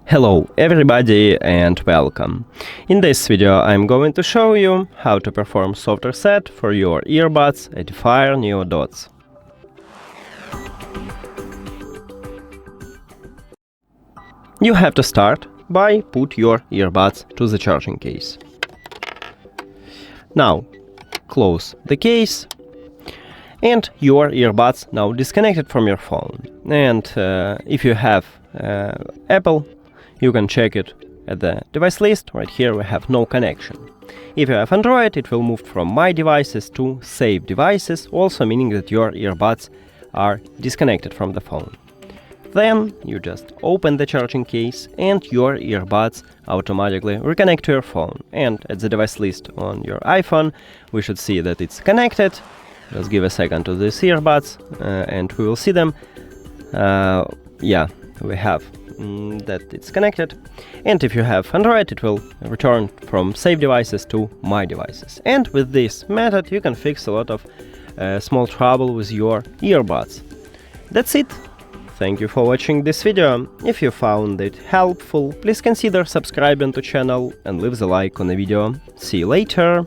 Hello everybody and welcome. In this video I'm going to show you how to perform soft reset for your earbuds at Fire Neo Dots. You have to start by put your earbuds to the charging case. Now close the case and your earbuds now disconnected from your phone. And if you have Apple, you can check it at the device list. Right here we have no connection. If you have Android, it will move from My Devices to Save Devices, also meaning that your earbuds are disconnected from the phone. Then you just open the charging case and your earbuds automatically reconnect to your phone. And at the device list on your iPhone, we should see that it's connected. Just give a second to these earbuds and we will see them. We have that it's connected. And if you have Android, it will return from Save Devices to My Devices. And with this method, you can fix a lot of small trouble with your earbuds. That's it. Thank you for watching this video. If you found it helpful, please consider subscribing to the channel and leave the like on the video. See you later.